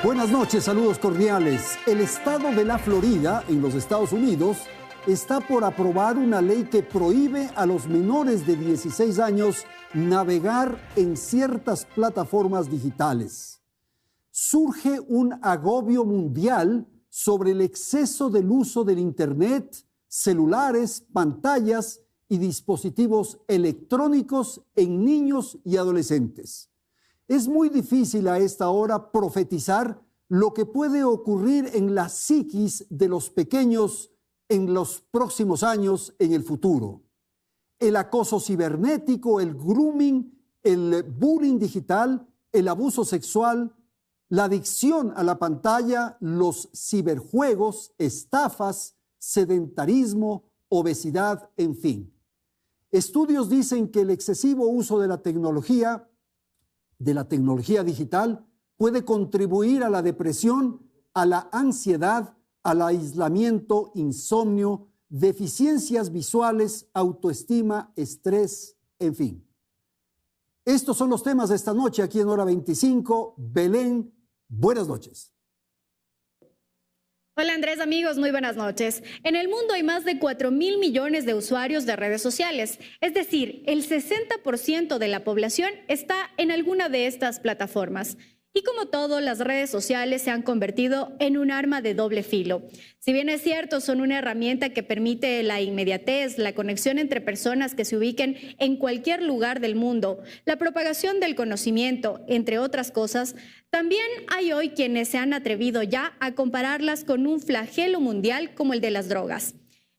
Buenas noches, saludos cordiales. El estado de la Florida, en los Estados Unidos, está por aprobar una ley que prohíbe a los menores de 16 años navegar en ciertas plataformas digitales. Surge un agobio mundial sobre el exceso del uso del Internet, celulares, pantallas y dispositivos electrónicos en niños y adolescentes. Es muy difícil a esta hora profetizar lo que puede ocurrir en la psiquis de los pequeños en los próximos años, en el futuro. El acoso cibernético, el grooming, el bullying digital, el abuso sexual, la adicción a la pantalla, los ciberjuegos, estafas, sedentarismo, obesidad, en fin. Estudios dicen que el excesivo uso de la tecnología digital puede contribuir a la depresión, a la ansiedad, al aislamiento, insomnio, deficiencias visuales, autoestima, estrés, en fin. Estos son los temas de esta noche aquí en Hora 25. Belén, buenas noches. Hola Andrés, amigos, muy buenas noches. En el mundo hay más de 4.000 millones de usuarios de redes sociales, es decir, el 60% de la población está en alguna de estas plataformas. Y como todo, las redes sociales se han convertido en un arma de doble filo. Si bien es cierto, son una herramienta que permite la inmediatez, la conexión entre personas que se ubiquen en cualquier lugar del mundo, la propagación del conocimiento, entre otras cosas, también hay hoy quienes se han atrevido ya a compararlas con un flagelo mundial como el de las drogas.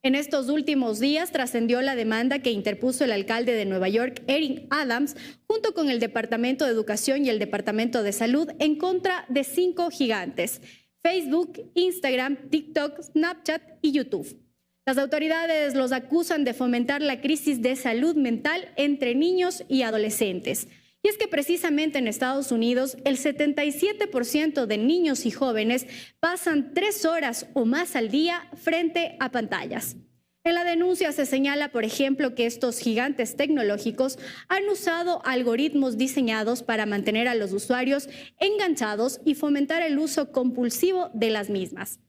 En estos últimos días trascendió la demanda que interpuso el alcalde de Nueva York, Eric Adams, junto con el Departamento de Educación y el Departamento de Salud en contra de 5 gigantes: Facebook, Instagram, TikTok, Snapchat y YouTube. Las autoridades los acusan de fomentar la crisis de salud mental entre niños y adolescentes. Y es que precisamente en Estados Unidos el 77% de niños y jóvenes pasan 3 horas o más al día frente a pantallas. En la denuncia se señala, por ejemplo, que estos gigantes tecnológicos han usado algoritmos diseñados para mantener a los usuarios enganchados y fomentar el uso compulsivo de las mismas.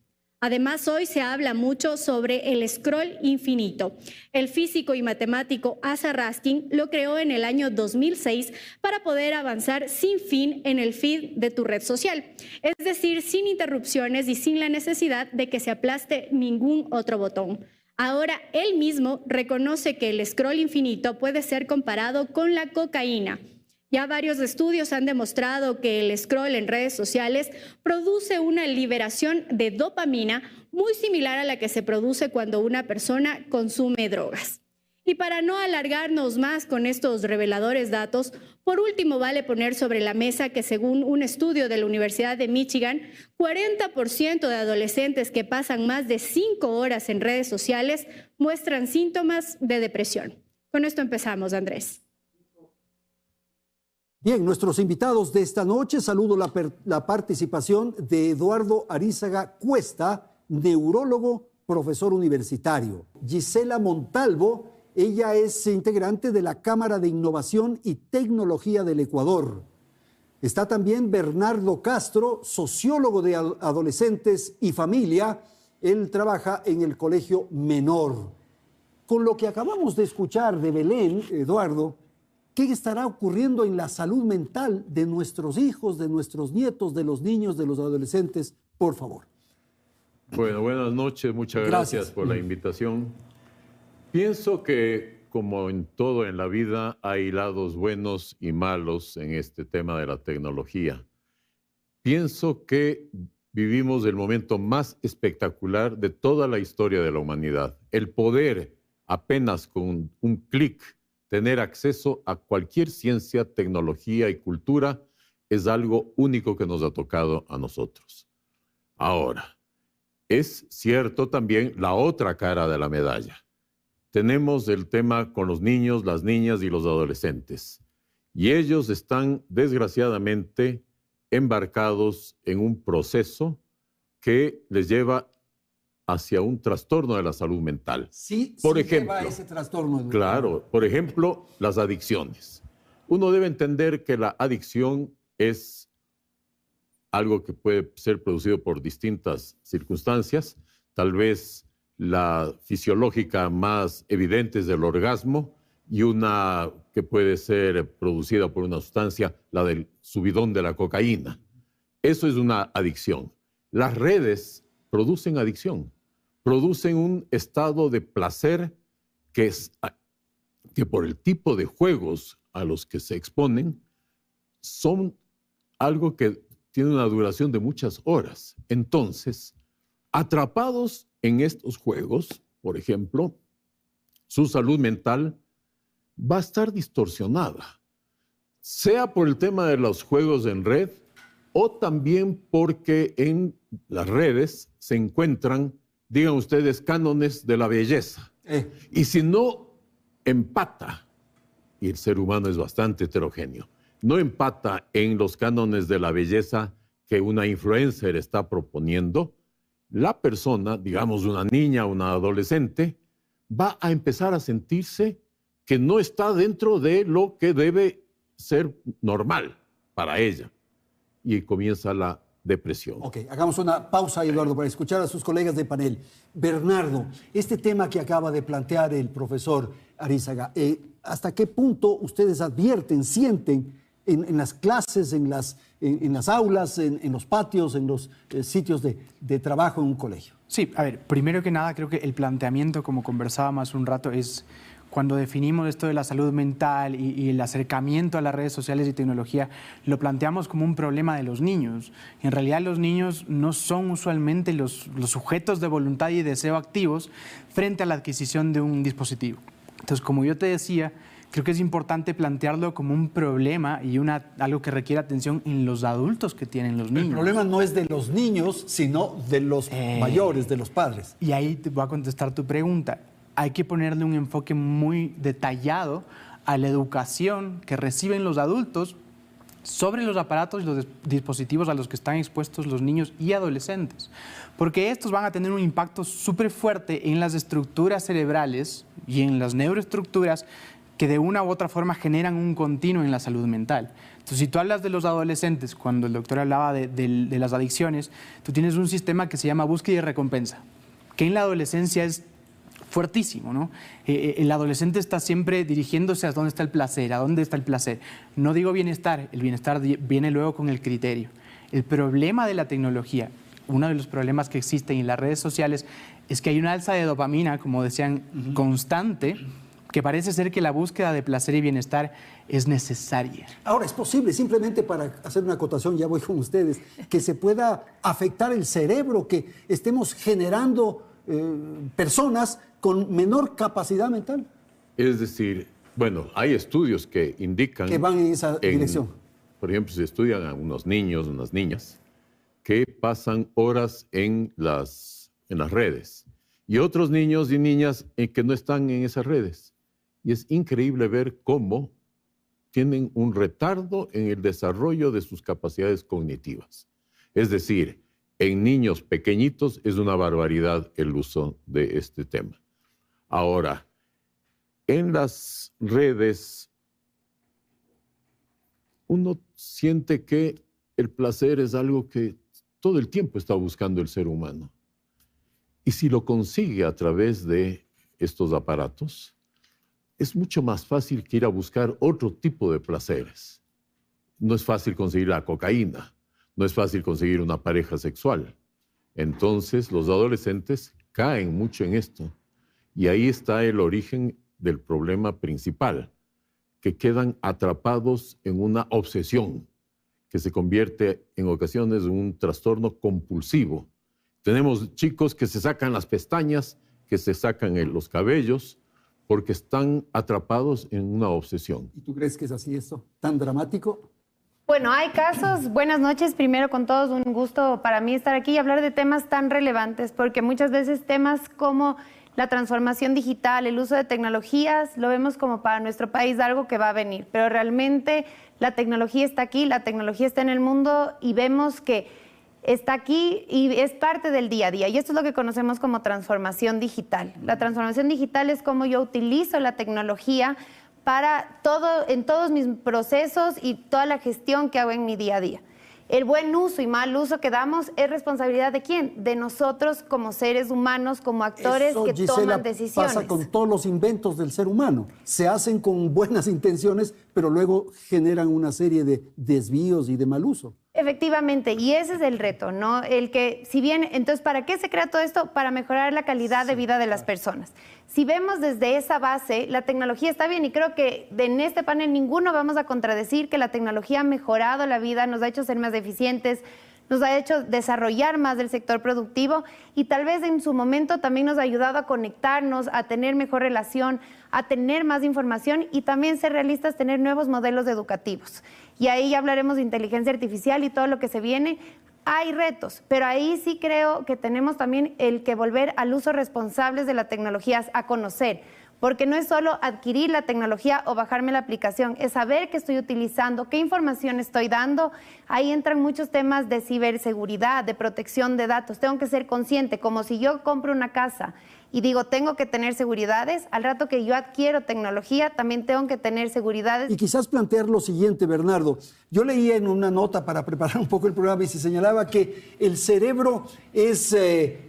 Además, hoy se habla mucho sobre el scroll infinito. El físico y matemático Asa Raskin lo creó en el año 2006 para poder avanzar sin fin en el feed de tu red social, es decir, sin interrupciones y sin la necesidad de que se aplaste ningún otro botón. Ahora él mismo reconoce que el scroll infinito puede ser comparado con la cocaína. Ya varios estudios han demostrado que el scroll en redes sociales produce una liberación de dopamina muy similar a la que se produce cuando una persona consume drogas. Y para no alargarnos más con estos reveladores datos, por último vale poner sobre la mesa que según un estudio de la Universidad de Michigan, 40% de adolescentes que pasan más de 5 horas en redes sociales muestran síntomas de depresión. Con esto empezamos, Andrés. Bien, nuestros invitados de esta noche, saludo la participación de Eduardo Arízaga Cuesta, neurólogo, profesor universitario. Gisela Montalvo, ella es integrante de la Cámara de Innovación y Tecnología del Ecuador. Está también Bernardo Castro, sociólogo de adolescentes y familia. Él trabaja en el Colegio Menor. Con lo que acabamos de escuchar de Belén, Eduardo, ¿qué estará ocurriendo en la salud mental de nuestros hijos, de nuestros nietos, de los niños, de los adolescentes? Por favor. Bueno, buenas noches. Muchas gracias por la invitación. Pienso que, como en todo en la vida, hay lados buenos y malos en este tema de la tecnología. Pienso que vivimos el momento más espectacular de toda la historia de la humanidad. El poder, apenas con un clic, tener acceso a cualquier ciencia, tecnología y cultura es algo único que nos ha tocado a nosotros. Ahora, es cierto también la otra cara de la medalla. Tenemos el tema con los niños, las niñas y los adolescentes. Y ellos están, desgraciadamente, embarcados en un proceso que les lleva hacia un trastorno de la salud mental. Sí, por sí ejemplo, lleva ese trastorno. Claro, por ejemplo, las adicciones. Uno debe entender que la adicción es algo que puede ser producido por distintas circunstancias. Tal vez la fisiológica más evidente es del orgasmo y una que puede ser producida por una sustancia, la del subidón de la cocaína. Eso es una adicción. Las redes producen adicción, producen un estado de placer que por el tipo de juegos a los que se exponen, son algo que tiene una duración de muchas horas. Entonces, atrapados en estos juegos, por ejemplo, su salud mental va a estar distorsionada, sea por el tema de los juegos en red o también porque en las redes se encuentran, digan ustedes, cánones de la belleza. Y si no empata, y el ser humano es bastante heterogéneo, no empata en los cánones de la belleza que una influencer está proponiendo, la persona, digamos una niña o una adolescente, va a empezar a sentirse que no está dentro de lo que debe ser normal para ella. Y comienza la depresión. Ok, hagamos una pausa, Eduardo, para escuchar a sus colegas de panel. Bernardo, este tema que acaba de plantear el profesor Arizaga, ¿hasta qué punto ustedes advierten, sienten en las clases, en las aulas, en los patios, en los sitios de trabajo en un colegio? Sí, a ver, primero que nada creo que el planteamiento, como conversábamos hace un rato, es cuando definimos esto de la salud mental y el acercamiento a las redes sociales y tecnología, lo planteamos como un problema de los niños. En realidad los niños no son usualmente los sujetos de voluntad y deseo activos frente a la adquisición de un dispositivo. Entonces, como yo te decía, creo que es importante plantearlo como un problema y algo que requiere atención en los adultos que tienen los niños. El problema no es de los niños, sino de los mayores, de los padres. Y ahí te voy a contestar tu pregunta. Hay que ponerle un enfoque muy detallado a la educación que reciben los adultos sobre los aparatos y los dispositivos a los que están expuestos los niños y adolescentes. Porque estos van a tener un impacto súper fuerte en las estructuras cerebrales y en las neuroestructuras que de una u otra forma generan un continuo en la salud mental. Entonces, si tú hablas de los adolescentes, cuando el doctor hablaba de las adicciones, tú tienes un sistema que se llama búsqueda y recompensa, que en la adolescencia es fuertísimo, ¿no? El adolescente está siempre dirigiéndose a dónde está el placer, a dónde está el placer. No digo bienestar, el bienestar viene luego con el criterio. El problema de la tecnología, uno de los problemas que existen en las redes sociales, es que hay una alza de dopamina, como decían, constante, que parece ser que la búsqueda de placer y bienestar es necesaria. Ahora, es posible, simplemente para hacer una acotación, ya voy con ustedes, que se pueda afectar el cerebro, que estemos generando personas con menor capacidad mental. Es decir, bueno, hay estudios que indican que van en esa dirección. Por ejemplo, se estudian a unos niños, unas niñas, que pasan horas en las redes, y otros niños y niñas que no están en esas redes. Y es increíble ver cómo tienen un retardo en el desarrollo de sus capacidades cognitivas. Es decir, en niños pequeñitos es una barbaridad el uso de este tema. Ahora, en las redes, uno siente que el placer es algo que todo el tiempo está buscando el ser humano. Y si lo consigue a través de estos aparatos, es mucho más fácil que ir a buscar otro tipo de placeres. No es fácil conseguir la cocaína. No es fácil conseguir una pareja sexual. Entonces, los adolescentes caen mucho en esto. Y ahí está el origen del problema principal, que quedan atrapados en una obsesión que se convierte en ocasiones en un trastorno compulsivo. Tenemos chicos que se sacan las pestañas, que se sacan los cabellos, porque están atrapados en una obsesión. ¿Y tú crees que es así esto? ¿Tan dramático? Bueno, hay casos. Buenas noches, primero con todos, un gusto para mí estar aquí y hablar de temas tan relevantes, porque muchas veces temas como la transformación digital, el uso de tecnologías, lo vemos como para nuestro país algo que va a venir, pero realmente la tecnología está aquí, la tecnología está en el mundo y vemos que está aquí y es parte del día a día. Y esto es lo que conocemos como transformación digital. La transformación digital es cómo yo utilizo la tecnología para en todos mis procesos y toda la gestión que hago en mi día a día. El buen uso y mal uso que damos es responsabilidad ¿de quién? De nosotros como seres humanos, como actores Eso, que Gisela, toman decisiones. pasa con todos los inventos del ser humano. Se hacen con buenas intenciones, pero luego generan una serie de desvíos y de mal uso. Efectivamente, y ese es el reto, ¿no? El que, si bien, entonces, ¿para qué se crea todo esto? Para mejorar la calidad de vida de las personas. Si vemos desde esa base, la tecnología está bien, y creo que en este panel ninguno vamos a contradecir que la tecnología ha mejorado la vida, nos ha hecho ser más eficientes, nos ha hecho desarrollar más del sector productivo y tal vez en su momento también nos ha ayudado a conectarnos, a tener mejor relación, a tener más información y también ser realistas, tener nuevos modelos educativos. Y ahí ya hablaremos de inteligencia artificial y todo lo que se viene. Hay retos, pero ahí sí creo que tenemos también el que volver al uso responsable de la tecnología, a conocer. Porque no es solo adquirir la tecnología o bajarme la aplicación, es saber qué estoy utilizando, qué información estoy dando. Ahí entran muchos temas de ciberseguridad, de protección de datos. Tengo que ser consciente, como si yo compro una casa y digo, tengo que tener seguridades, al rato que yo adquiero tecnología, también tengo que tener seguridades. Y quizás plantear lo siguiente, Bernardo. Yo leía en una nota para preparar un poco el programa y se señalaba que el cerebro es,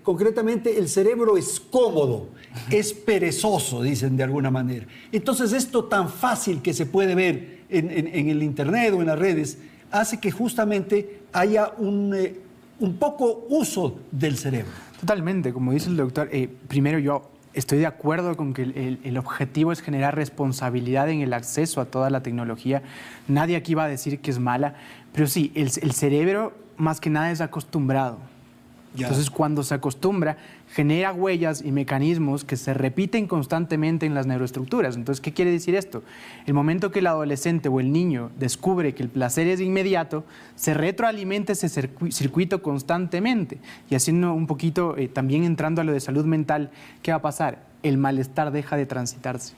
concretamente, el cerebro es cómodo, es perezoso, dicen de alguna manera. Entonces, esto tan fácil que se puede ver en el Internet o en las redes, hace que justamente haya un poco uso del cerebro. Totalmente, como dice el doctor, primero yo estoy de acuerdo con que el objetivo es generar responsabilidad en el acceso a toda la tecnología. Nadie aquí va a decir que es mala, pero sí, el cerebro más que nada es acostumbrado. Ya. Entonces, cuando se acostumbra, genera huellas y mecanismos que se repiten constantemente en las neuroestructuras. Entonces, ¿qué quiere decir esto? El momento que el adolescente o el niño descubre que el placer es inmediato, se retroalimenta ese circuito constantemente. Y haciendo un poquito, también entrando a lo de salud mental, ¿qué va a pasar? El malestar deja de transitarse.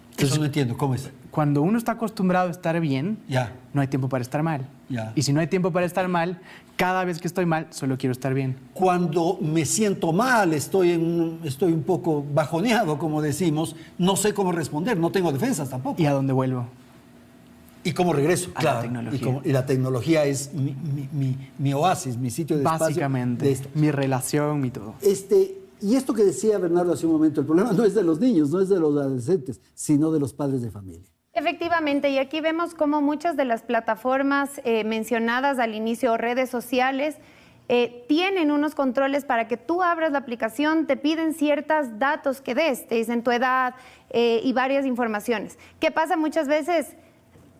Entonces, eso no entiendo, ¿cómo es? Cuando uno está acostumbrado a estar bien, ya, no hay tiempo para estar mal. Ya. Y si no hay tiempo para estar mal, cada vez que estoy mal, solo quiero estar bien. Cuando me siento mal, estoy un poco bajoneado, como decimos, no sé cómo responder, no tengo defensas tampoco. ¿Y a dónde vuelvo? ¿Y cómo regreso? A la tecnología. Y la tecnología es mi oasis, mi sitio de espacio. Básicamente, mi relación, mi todo. Y esto que decía Bernardo hace un momento, el problema no es de los niños, no es de los adolescentes, sino de los padres de familia. Efectivamente, y aquí vemos cómo muchas de las plataformas mencionadas al inicio, redes sociales, tienen unos controles para que tú abras la aplicación, te piden ciertos datos que des, te dicen tu edad y varias informaciones. ¿Qué pasa muchas veces?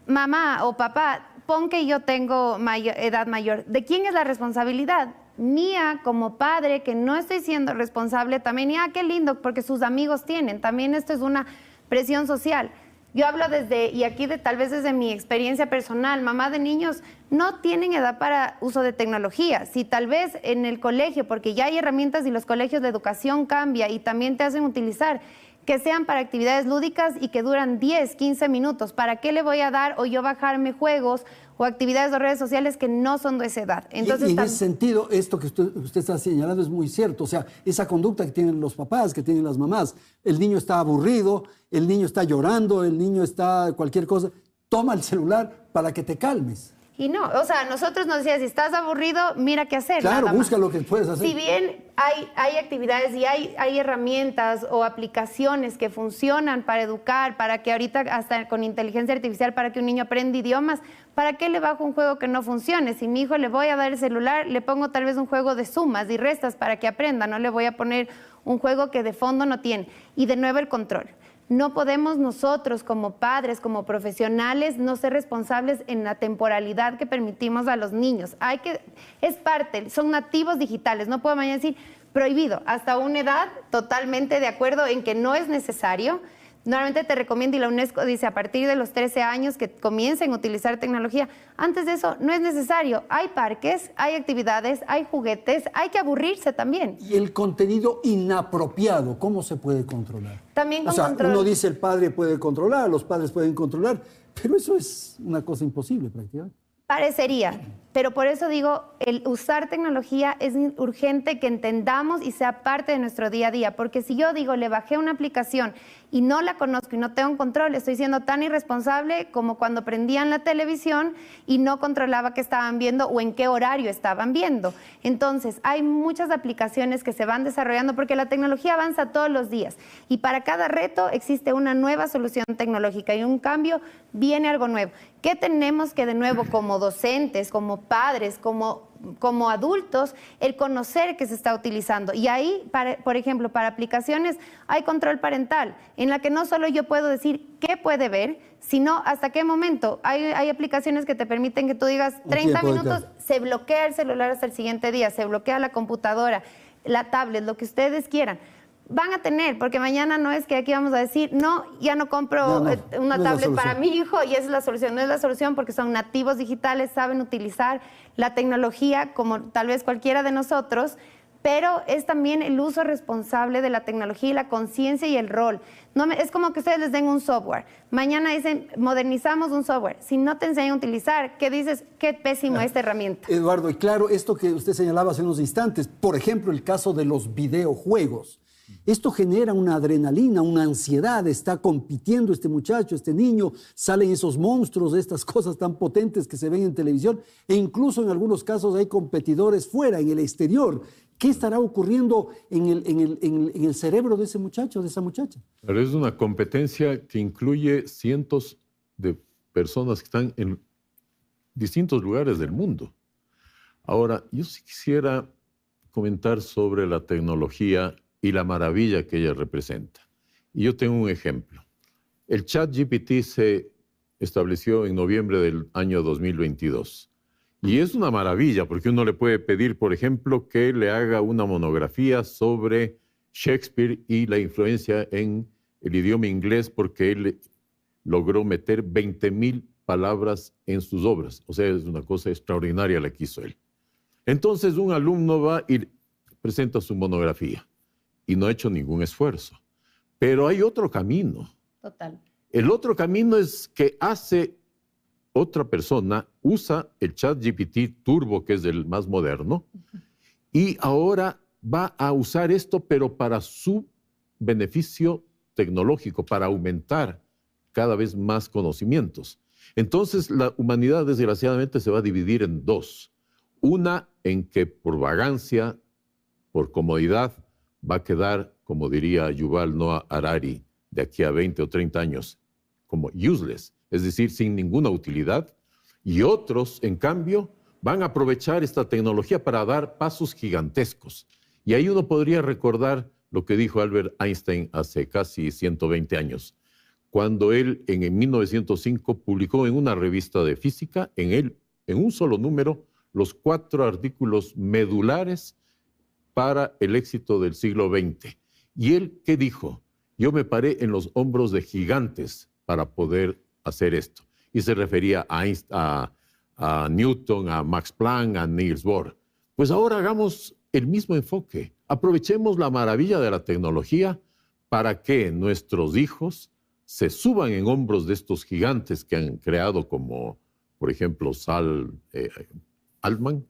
Mamá o papá, pon que yo tengo edad mayor. ¿De quién es la responsabilidad? Mía como padre, que no estoy siendo responsable también. Y qué lindo, porque sus amigos tienen. También esto es una presión social. Yo hablo y aquí tal vez desde mi experiencia personal, mamá de niños no tienen edad para uso de tecnología. Si tal vez en el colegio, porque ya hay herramientas y los colegios de educación cambia y también te hacen utilizar, que sean para actividades lúdicas y que duran 10, 15 minutos. ¿Para qué le voy a dar o yo bajarme juegos o actividades de redes sociales que no son de esa edad? Entonces, y en ese sentido, esto que usted está señalando es muy cierto. O sea, esa conducta que tienen los papás, que tienen las mamás. El niño está aburrido, el niño está llorando, el niño está cualquier cosa. Toma el celular para que te calmes. Y no, o sea, nosotros nos decían, si estás aburrido, mira qué hacer. Claro, busca lo que puedes hacer. Si bien hay actividades y hay herramientas o aplicaciones que funcionan para educar, para que ahorita hasta con inteligencia artificial, para que un niño aprenda idiomas, ¿para qué le bajo un juego que no funcione? Si mi hijo le voy a dar el celular, le pongo tal vez un juego de sumas y restas para que aprenda, no le voy a poner un juego que de fondo no tiene. Y de nuevo el control. No podemos nosotros como padres, como profesionales, no ser responsables en la temporalidad que permitimos a los niños. Es parte, son nativos digitales, no puedo mañana decir prohibido, hasta una edad totalmente de acuerdo en que no es necesario. Normalmente te recomiendo, y la UNESCO dice, a partir de los 13 años que comiencen a utilizar tecnología. Antes de eso, no es necesario. Hay parques, hay actividades, hay juguetes, hay que aburrirse también. Y el contenido inapropiado, ¿cómo se puede controlar? También con control. Uno dice el padre puede controlar, los padres pueden controlar, pero eso es una cosa imposible prácticamente. Parecería, pero por eso digo, el usar tecnología es urgente que entendamos y sea parte de nuestro día a día, porque si yo digo, le bajé una aplicación y no la conozco y no tengo un control, estoy siendo tan irresponsable como cuando prendían la televisión y no controlaba qué estaban viendo o en qué horario estaban viendo. Entonces, hay muchas aplicaciones que se van desarrollando porque la tecnología avanza todos los días y para cada reto existe una nueva solución tecnológica y un cambio viene algo nuevo. ¿Qué tenemos que de nuevo como docentes, como padres, como adultos, el conocer que se está utilizando? Y ahí, por ejemplo, para aplicaciones hay control parental, en la que no solo yo puedo decir qué puede ver, sino hasta qué momento. Hay aplicaciones que te permiten que tú digas 30 minutos, se bloquea el celular hasta el siguiente día, se bloquea la computadora, la tablet, lo que ustedes quieran. Van a tener, porque mañana no es que aquí vamos a decir, no, ya no compro una tablet para mi hijo y esa es la solución. No es la solución porque son nativos digitales, saben utilizar la tecnología como tal vez cualquiera de nosotros, pero es también el uso responsable de la tecnología y la conciencia y el rol. Es como que ustedes les den un software. Mañana dicen, modernizamos un software. Si no te enseñan a utilizar, ¿qué dices? Qué pésimo esta herramienta. Eduardo, y claro, esto que usted señalaba hace unos instantes, por ejemplo, el caso de los videojuegos. Esto genera una adrenalina, una ansiedad, está compitiendo este muchacho, este niño, salen esos monstruos, estas cosas tan potentes que se ven en televisión, e incluso en algunos casos hay competidores fuera, en el exterior. ¿Qué estará ocurriendo en el cerebro de ese muchacho, de esa muchacha? Pero es una competencia que incluye cientos de personas que están en distintos lugares del mundo. Ahora, yo sí quisiera comentar sobre la tecnología y la maravilla que ella representa. Y yo tengo un ejemplo. El ChatGPT se estableció en noviembre del año 2022. Y es una maravilla, porque uno le puede pedir, por ejemplo, que le haga una monografía sobre Shakespeare y la influencia en el idioma inglés, porque él logró meter 20,000 palabras en sus obras. O sea, es una cosa extraordinaria la que hizo él. Entonces, un alumno va y presenta su monografía. Y no ha hecho ningún esfuerzo. Pero hay otro camino. Total. El otro camino es que hace otra persona, usa el ChatGPT Turbo, que es el más moderno, y ahora va a usar esto, pero para su beneficio tecnológico, para aumentar cada vez más conocimientos. Entonces, la humanidad, desgraciadamente, se va a dividir en dos. Una en que por vagancia, por comodidad, va a quedar, como diría Yuval Noah Harari, de aquí a 20 o 30 años, como useless, es decir, sin ninguna utilidad. Y otros, en cambio, van a aprovechar esta tecnología para dar pasos gigantescos. Y ahí uno podría recordar lo que dijo Albert Einstein hace casi 120 años, cuando él en 1905 publicó en una revista de física, en un solo número, los 4 artículos medulares para el éxito del siglo XX. ¿Y él qué dijo? Yo me paré en los hombros de gigantes para poder hacer esto. Y se refería a Newton, a Max Planck, a Niels Bohr. Pues ahora hagamos el mismo enfoque. Aprovechemos la maravilla de la tecnología para que nuestros hijos se suban en hombros de estos gigantes que han creado, como, por ejemplo, Sam Altman,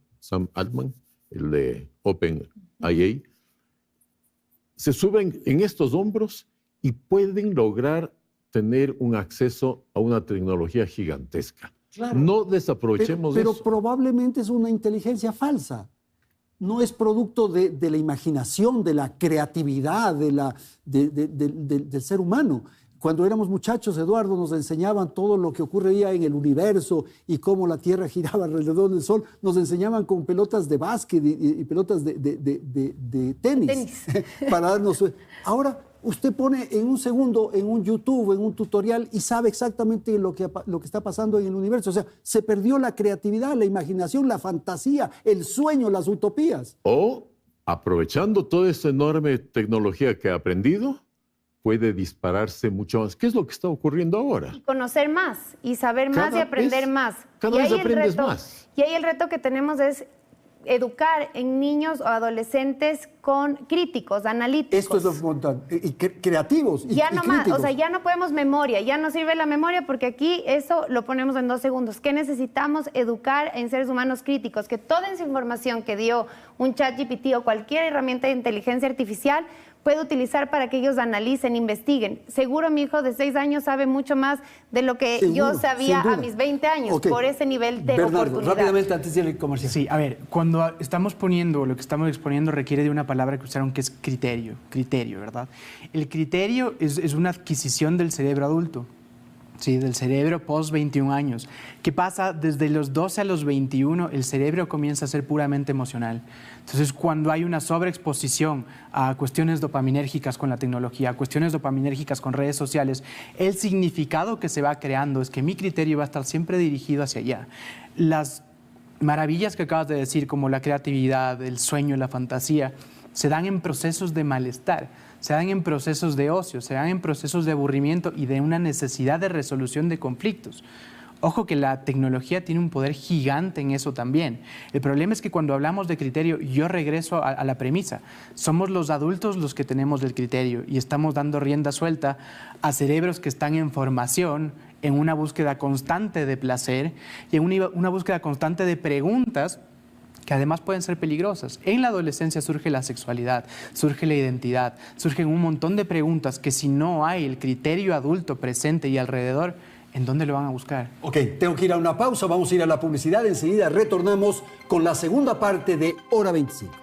el de OpenAI, se suben en estos hombros y pueden lograr tener un acceso a una tecnología gigantesca. Claro. No desaprovechemos eso. Pero probablemente es una inteligencia falsa. No es producto de la imaginación, de la creatividad, del ser humano. Cuando éramos muchachos, Eduardo, nos enseñaban todo lo que ocurría en el universo y cómo la Tierra giraba alrededor del Sol. Nos enseñaban con pelotas de básquet y pelotas de tenis. Para darnos... Ahora, usted pone en un segundo, en un YouTube, en un tutorial, y sabe exactamente lo que está pasando en el universo. O sea, se perdió la creatividad, la imaginación, la fantasía, el sueño, las utopías. O, aprovechando toda esa enorme tecnología que ha aprendido, puede dispararse mucho más. ¿Qué es lo que está ocurriendo ahora? Y conocer más, y saber más y aprender más. Cada vez aprendes más. Y ahí el reto que tenemos es educar en niños o adolescentes críticos, analíticos. Esto es lo importante. Y creativos. Ya no más, críticos. o sea, ya no podemos memoria, ya no sirve la memoria porque aquí eso lo ponemos en 2 segundos. ¿Qué necesitamos? Educar en seres humanos críticos, que toda esa información que dio un ChatGPT o cualquier herramienta de inteligencia artificial puede utilizar para que ellos analicen, investiguen. Seguro mi hijo de 6 años sabe mucho más de lo que yo sabía a mis 20 años, por ese nivel de Bernardo, oportunidad. rápidamente antes de ir al comercial. Sí, a ver, cuando estamos poniendo, lo que estamos exponiendo requiere de una palabra que usaron que es criterio, ¿verdad? El criterio es una adquisición del cerebro adulto. Sí, del cerebro post 21 años. ¿Qué pasa? Desde los 12 a los 21 el cerebro comienza a ser puramente emocional. Entonces, cuando hay una sobreexposición a cuestiones dopaminérgicas con la tecnología, a cuestiones dopaminérgicas con redes sociales, el significado que se va creando es que mi criterio va a estar siempre dirigido hacia allá. Las maravillas que acabas de decir, como la creatividad, el sueño, la fantasía, se dan en procesos de malestar, se dan en procesos de ocio, se dan en procesos de aburrimiento y de una necesidad de resolución de conflictos. Ojo que la tecnología tiene un poder gigante en eso también. El problema es que cuando hablamos de criterio, yo regreso a la premisa. Somos los adultos los que tenemos el criterio y estamos dando rienda suelta a cerebros que están en formación, en una búsqueda constante de placer y en una búsqueda constante de preguntas que además pueden ser peligrosas. En la adolescencia surge la sexualidad, surge la identidad, surgen un montón de preguntas que si no hay el criterio adulto presente y alrededor, ¿en dónde lo van a buscar? Ok, tengo que ir a una pausa, vamos a ir a la publicidad, enseguida retornamos con la segunda parte de Hora 25.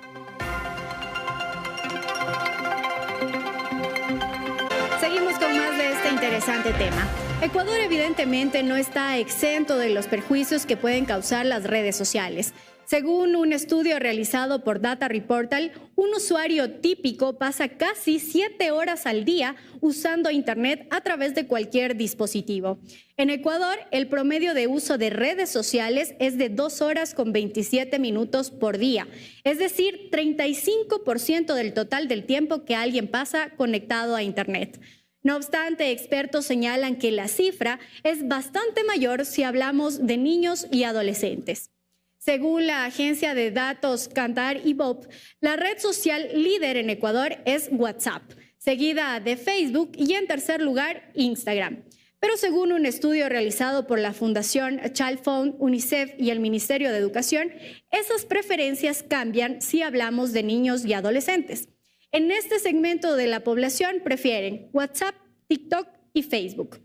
Seguimos con más de este interesante tema. Ecuador evidentemente no está exento de los perjuicios que pueden causar las redes sociales. Según un estudio realizado por Data Reportal, un usuario típico pasa casi 7 horas al día usando Internet a través de cualquier dispositivo. En Ecuador, el promedio de uso de redes sociales es de 2 horas con 27 minutos por día, es decir, 35% del total del tiempo que alguien pasa conectado a Internet. No obstante, expertos señalan que la cifra es bastante mayor si hablamos de niños y adolescentes. Según la agencia de datos Kantar Ibop, la red social líder en Ecuador es WhatsApp, seguida de Facebook y en tercer lugar Instagram. Pero según un estudio realizado por la Fundación Child Fund, UNICEF y el Ministerio de Educación, esas preferencias cambian si hablamos de niños y adolescentes. En este segmento de la población prefieren WhatsApp, TikTok y Facebook.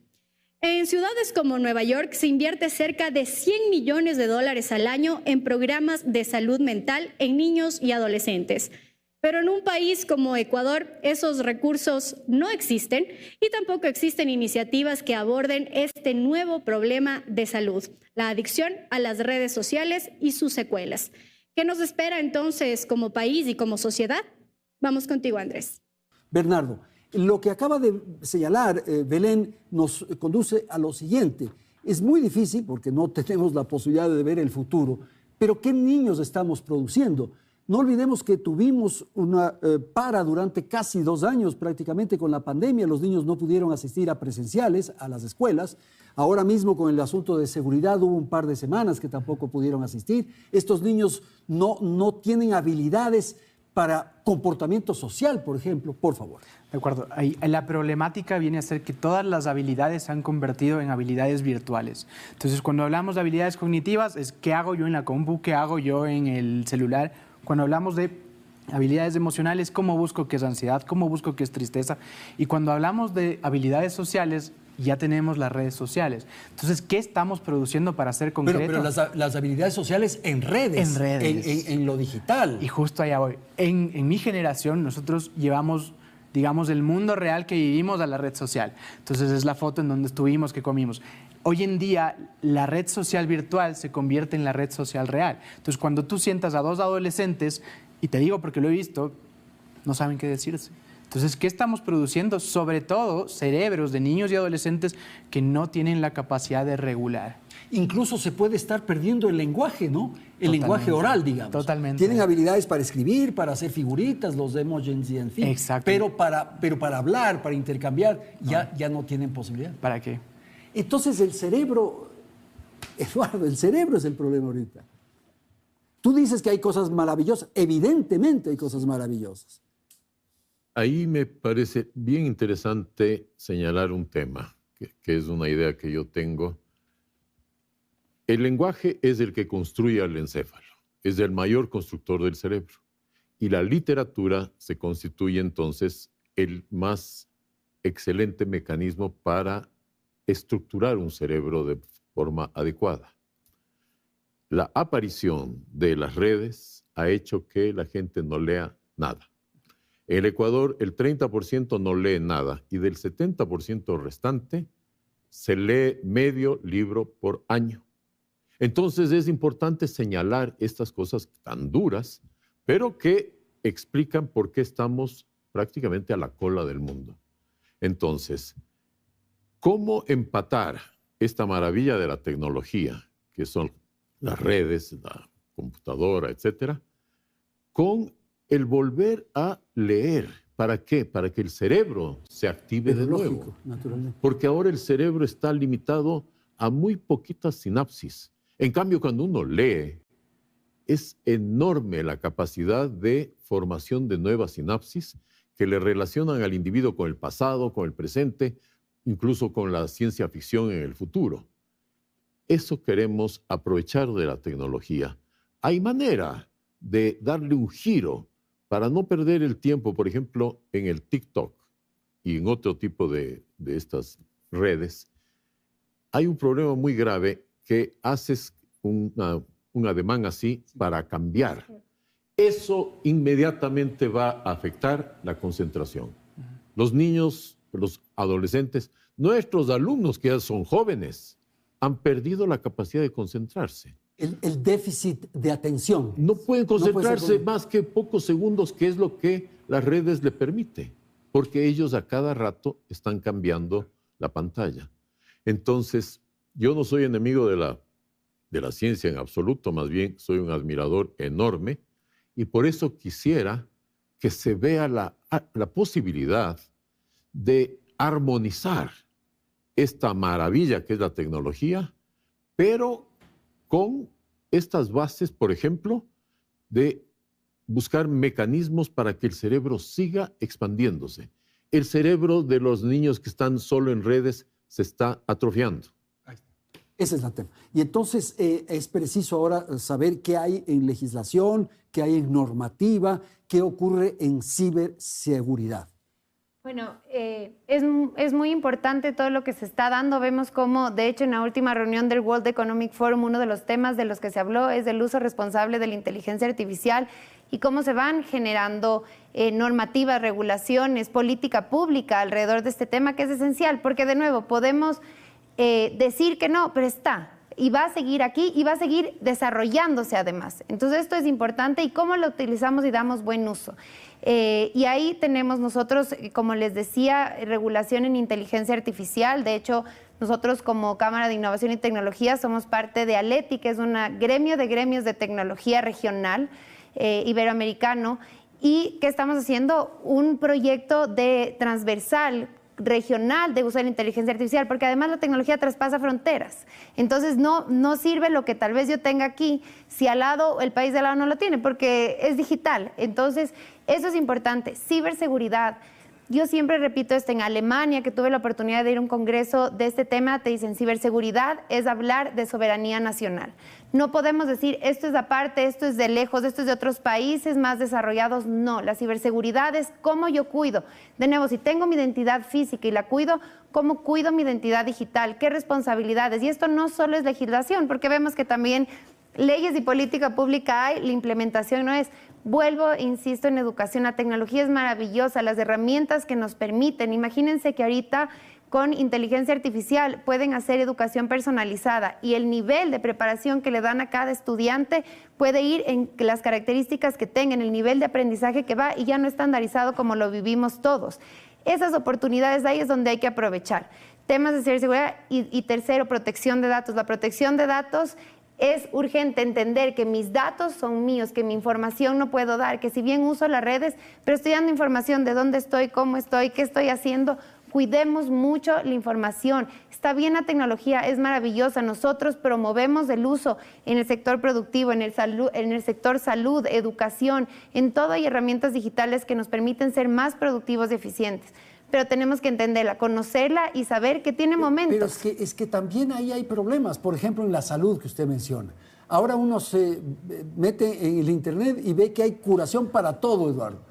En ciudades como Nueva York se invierte cerca de $100 millones al año en programas de salud mental en niños y adolescentes. Pero en un país como Ecuador, esos recursos no existen y tampoco existen iniciativas que aborden este nuevo problema de salud, la adicción a las redes sociales y sus secuelas. ¿Qué nos espera entonces como país y como sociedad? Vamos contigo, Andrés. Bernardo, lo que acaba de señalar Belén nos conduce a lo siguiente. Es muy difícil porque no tenemos la posibilidad de ver el futuro, pero ¿qué niños estamos produciendo? No olvidemos que tuvimos una para durante casi 2 años prácticamente con la pandemia. Los niños no pudieron asistir a presenciales, a las escuelas. Ahora mismo con el asunto de seguridad hubo un par de semanas que tampoco pudieron asistir. Estos niños no tienen habilidades para comportamiento social, por ejemplo, por favor. De acuerdo. La problemática viene a ser que todas las habilidades se han convertido en habilidades virtuales. Entonces, cuando hablamos de habilidades cognitivas, es qué hago yo en la compu, qué hago yo en el celular. Cuando hablamos de habilidades emocionales, cómo busco qué es ansiedad, cómo busco qué es tristeza. Y cuando hablamos de habilidades sociales, ya tenemos las redes sociales. Entonces, ¿qué estamos produciendo para ser concreto? Pero las habilidades sociales en redes. En redes. En lo digital. Y justo allá voy. En mi generación, nosotros llevamos, digamos, el mundo real que vivimos a la red social. Entonces, es la foto en donde estuvimos, que comimos. Hoy en día, la red social virtual se convierte en la red social real. Entonces, cuando tú sientas a 2 adolescentes, y te digo porque lo he visto, no saben qué decirse. Entonces, ¿qué estamos produciendo? Sobre todo, cerebros de niños y adolescentes que no tienen la capacidad de regular. Incluso se puede estar perdiendo el lenguaje, ¿no? El lenguaje oral, digamos. Totalmente. Tienen habilidades para escribir, para hacer figuritas, los emojis y en fin. Exacto. Pero para hablar, para intercambiar, ya no tienen posibilidad. ¿Para qué? Entonces, el cerebro, Eduardo, el cerebro es el problema ahorita. Tú dices que hay cosas maravillosas, evidentemente hay cosas maravillosas. Ahí me parece bien interesante señalar un tema, que es una idea que yo tengo. El lenguaje es el que construye al encéfalo, es el mayor constructor del cerebro. Y la literatura se constituye entonces el más excelente mecanismo para estructurar un cerebro de forma adecuada. La aparición de las redes ha hecho que la gente no lea nada. En el Ecuador, el 30% no lee nada y del 70% restante se lee medio libro por año. Entonces es importante señalar estas cosas tan duras, pero que explican por qué estamos prácticamente a la cola del mundo. Entonces, ¿cómo empatar esta maravilla de la tecnología, que son las redes, la computadora, etcétera, con el volver a leer? ¿Para qué? Para que el cerebro se active de nuevo. Naturalmente. Porque ahora el cerebro está limitado a muy poquitas sinapsis. En cambio, cuando uno lee, es enorme la capacidad de formación de nuevas sinapsis que le relacionan al individuo con el pasado, con el presente, incluso con la ciencia ficción en el futuro. Eso queremos aprovechar de la tecnología. Hay manera de darle un giro para no perder el tiempo, por ejemplo, en el TikTok y en otro tipo de estas redes. Hay un problema muy grave que haces un ademán así para cambiar. Eso inmediatamente va a afectar la concentración. Los niños, los adolescentes, nuestros alumnos que ya son jóvenes, han perdido la capacidad de concentrarse. El déficit de atención. No pueden concentrarse más que pocos segundos, que es lo que las redes le permiten, porque ellos a cada rato están cambiando la pantalla. Entonces, yo no soy enemigo de la ciencia en absoluto, más bien soy un admirador enorme, y por eso quisiera que se vea la posibilidad de armonizar esta maravilla que es la tecnología, pero con estas bases, por ejemplo, de buscar mecanismos para que el cerebro siga expandiéndose. El cerebro de los niños que están solo en redes se está atrofiando. Ese es el tema. Y entonces es preciso ahora saber qué hay en legislación, qué hay en normativa, qué ocurre en ciberseguridad. Bueno, es muy importante todo lo que se está dando. Vemos cómo, de hecho, en la última reunión del World Economic Forum, uno de los temas de los que se habló es del uso responsable de la inteligencia artificial y cómo se van generando normativas, regulaciones, política pública alrededor de este tema, que es esencial, porque de nuevo podemos decir que no, pero está, y va a seguir aquí y va a seguir desarrollándose además. Entonces esto es importante y cómo lo utilizamos y damos buen uso. Y ahí tenemos nosotros, como les decía, regulación en inteligencia artificial. De hecho, nosotros como Cámara de Innovación y Tecnología somos parte de ALETI, que es un gremio de gremios de tecnología regional iberoamericano, y que estamos haciendo un proyecto de transversal regional de uso de la inteligencia artificial, porque además la tecnología traspasa fronteras. Entonces no sirve lo que tal vez yo tenga aquí si al lado, el país de al lado no lo tiene, porque es digital. Entonces eso es importante. Ciberseguridad. Yo siempre repito esto, en Alemania, que tuve la oportunidad de ir a un congreso de este tema, te dicen ciberseguridad es hablar de soberanía nacional. No podemos decir esto es aparte, esto es de lejos, esto es de otros países más desarrollados. No, la ciberseguridad es cómo yo cuido. De nuevo, si tengo mi identidad física y la cuido, ¿cómo cuido mi identidad digital? ¿Qué responsabilidades? Y esto no solo es legislación, porque vemos que también leyes y política pública hay, la implementación no es. Vuelvo, insisto, en educación. La tecnología es maravillosa, las herramientas que nos permiten. Imagínense que ahorita con inteligencia artificial pueden hacer educación personalizada y el nivel de preparación que le dan a cada estudiante puede ir en las características que tengan, el nivel de aprendizaje que va y ya no estandarizado como lo vivimos todos. Esas oportunidades ahí es donde hay que aprovechar. Temas de ciberseguridad y tercero, protección de datos. La protección de datos es urgente entender que mis datos son míos, que mi información no puedo dar, que si bien uso las redes, pero estoy dando información de dónde estoy, cómo estoy, qué estoy haciendo, Cuidemos mucho la información. Está bien la tecnología, es maravillosa. Nosotros promovemos el uso en el sector productivo, en el sector salud, educación. En todo hay herramientas digitales que nos permiten ser más productivos y eficientes. Pero tenemos que entenderla, conocerla y saber que tiene momentos. Pero es que también ahí hay problemas. Por ejemplo, en la salud que usted menciona. Ahora uno se mete en el internet y ve que hay curación para todo, Eduardo.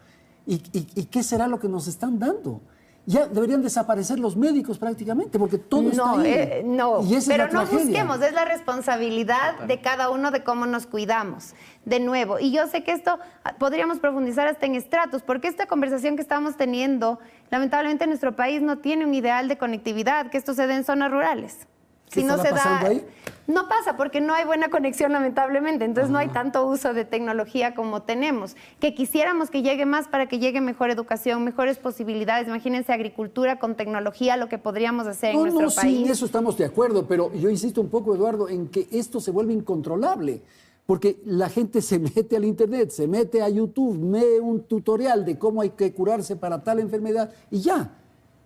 ¿Y qué será lo que nos están dando? Ya deberían desaparecer los médicos prácticamente, porque todo está ahí. No, y esa pero es la no tragedia. busquemos, es la responsabilidad de cada uno de cómo nos cuidamos. De nuevo, y yo sé que esto podríamos profundizar hasta en estratos, porque esta conversación que estamos teniendo, lamentablemente nuestro país no tiene un ideal de conectividad, que esto se dé en zonas rurales. ¿Qué estará pasando ahí? No pasa porque no hay buena conexión, lamentablemente. Entonces no hay tanto uso de tecnología como tenemos. Que quisiéramos que llegue más para que llegue mejor educación, mejores posibilidades. Imagínense agricultura con tecnología, lo que podríamos hacer en nuestro país. Sí, en eso estamos de acuerdo, pero yo insisto un poco, Eduardo, en que esto se vuelve incontrolable. Porque la gente se mete al internet, se mete a YouTube, ve un tutorial de cómo hay que curarse para tal enfermedad y ya.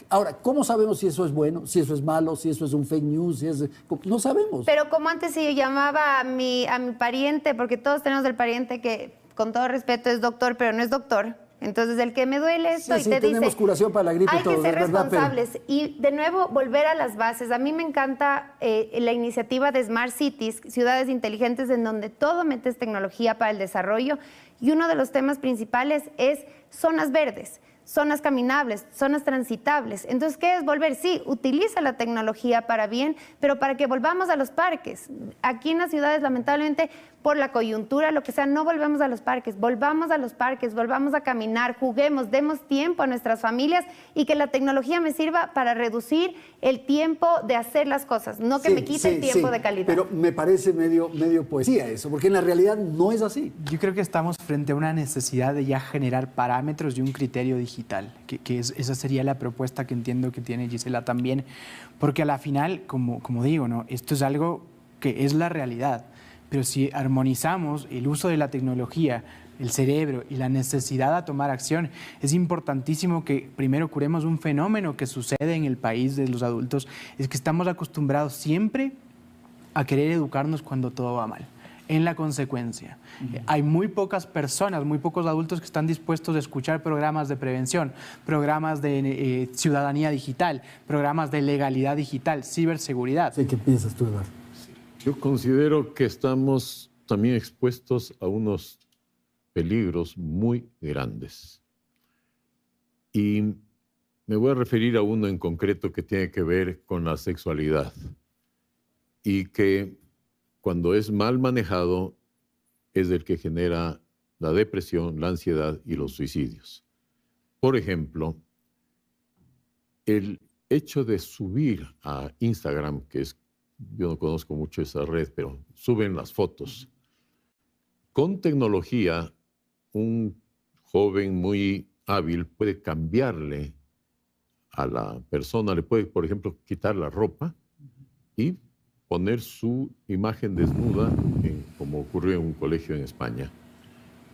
Ahora, ¿cómo sabemos si eso es bueno, si eso es malo, si eso es un fake news? No sabemos. Pero como antes si yo llamaba a mi pariente, porque todos tenemos el pariente que, con todo respeto, es doctor, pero no es doctor. Entonces, el que me duele esto y te dice... tenemos curación para la gripe y todo, hay que ser responsables. Pero... Y, de nuevo, volver a las bases. A mí me encanta la iniciativa de Smart Cities, ciudades inteligentes, en donde todo metes tecnología para el desarrollo. Y uno de los temas principales es zonas verdes, zonas caminables, zonas transitables. Entonces, ¿qué es volver? Sí, utiliza la tecnología para bien, pero para que volvamos a los parques. Aquí en las ciudades, lamentablemente, por la coyuntura, lo que sea, no volvemos a los parques. Volvamos a los parques, volvamos a caminar, juguemos, demos tiempo a nuestras familias y que la tecnología me sirva para reducir el tiempo de hacer las cosas, no que me quite el tiempo de calidad. Pero me parece medio poesía eso, porque en la realidad no es así. Yo creo que estamos frente a una necesidad de ya generar parámetros y un criterio digital, esa sería la propuesta que entiendo que tiene Gisela también, porque a la final, como digo, ¿no? Esto es algo que es la realidad, pero si armonizamos el uso de la tecnología, el cerebro y la necesidad de tomar acción, es importantísimo que primero curemos un fenómeno que sucede en el país de los adultos, es que estamos acostumbrados siempre a querer educarnos cuando todo va mal. En la consecuencia, hay muy pocas personas, muy pocos adultos que están dispuestos a escuchar programas de prevención, programas de ciudadanía digital, programas de legalidad digital, ciberseguridad. ¿Qué piensas tú, Eduardo? Yo considero que estamos también expuestos a unos peligros muy grandes. Y me voy a referir a uno en concreto que tiene que ver con la sexualidad y que cuando es mal manejado es el que genera la depresión, la ansiedad y los suicidios. Por ejemplo, el hecho de subir a Instagram, que es, yo no conozco mucho esa red, pero suben las fotos. Con tecnología, un joven muy hábil puede cambiarle a la persona, le puede, por ejemplo, quitar la ropa y poner su imagen desnuda, como ocurrió en un colegio en España.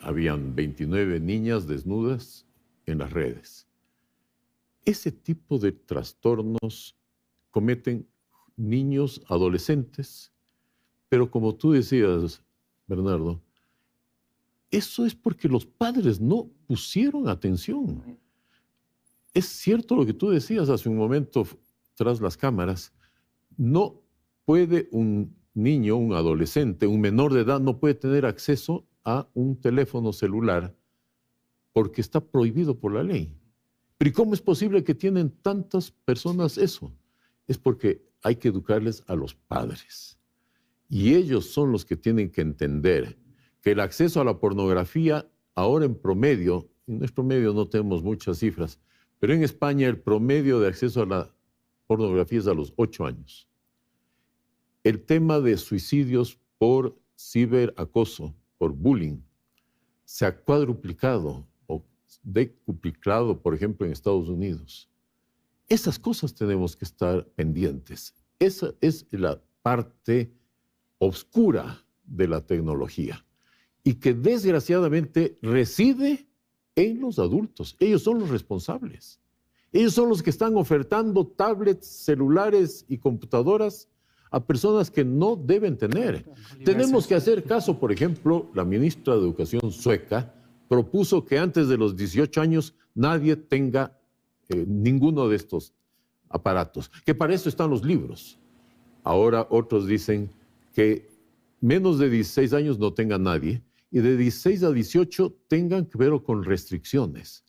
Habían 29 niñas desnudas en las redes. Ese tipo de trastornos cometen niños, adolescentes, pero como tú decías, Bernardo, eso es porque los padres no pusieron atención. Es cierto lo que tú decías hace un momento tras las cámaras, no puede un niño, un adolescente, un menor de edad, no puede tener acceso a un teléfono celular porque está prohibido por la ley. Pero ¿y cómo es posible que tienen tantas personas eso? Es porque hay que educarles a los padres. Y ellos son los que tienen que entender que el acceso a la pornografía, ahora en promedio, en nuestro medio no tenemos muchas cifras, pero en España el promedio de acceso a la pornografía es a los 8 años. El tema de suicidios por ciberacoso, por bullying, se ha cuadruplicado o decuplicado, por ejemplo, en Estados Unidos. Esas cosas tenemos que estar pendientes. Esa es la parte oscura de la tecnología y que desgraciadamente reside en los adultos. Ellos son los responsables. Ellos son los que están ofertando tablets, celulares y computadoras a personas que no deben tener. Tenemos que hacer caso, por ejemplo, la ministra de Educación sueca propuso que antes de los 18 años nadie tenga ninguno de estos aparatos, que para eso están los libros. Ahora otros dicen que menos de 16 años no tenga nadie y de 16 a 18 tengan, pero con restricciones.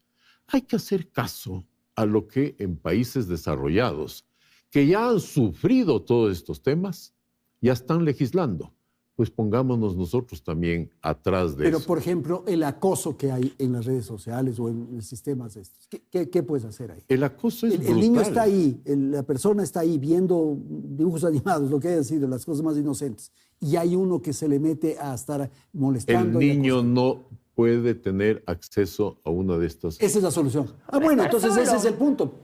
Hay que hacer caso a lo que en países desarrollados, que ya han sufrido todos estos temas, ya están legislando. Pues pongámonos nosotros también atrás de eso. Pero, por ejemplo, el acoso que hay en las redes sociales o en sistemas estos, ¿qué puedes hacer ahí? El acoso es brutal. El niño está ahí, la persona está ahí viendo dibujos animados, lo que haya sido, las cosas más inocentes, y hay uno que se le mete a estar molestando. El niño no puede tener acceso a una de estas. Esa es la solución. Bueno, entonces ese es el punto.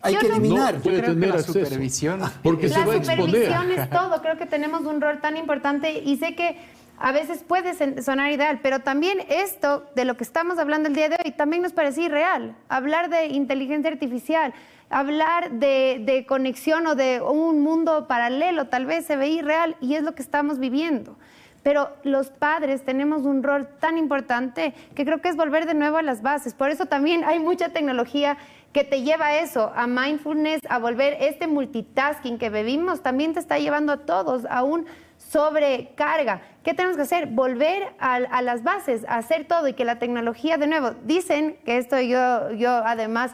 Hay que eliminar. No puede tener acceso. Supervisión. Porque se va a exponer. La supervisión es todo. Creo que tenemos un rol tan importante y sé que a veces puede sonar ideal, pero también esto de lo que estamos hablando el día de hoy también nos parece irreal. Hablar de inteligencia artificial, hablar de conexión o de un mundo paralelo tal vez se ve irreal y es lo que estamos viviendo. Pero los padres tenemos un rol tan importante que creo que es volver de nuevo a las bases. Por eso también hay mucha tecnología que te lleva a eso, a mindfulness, a volver este multitasking que vivimos, también te está llevando a todos a un sobrecarga. ¿Qué tenemos que hacer? Volver a las bases, a hacer todo y que la tecnología, de nuevo, dicen que esto yo además...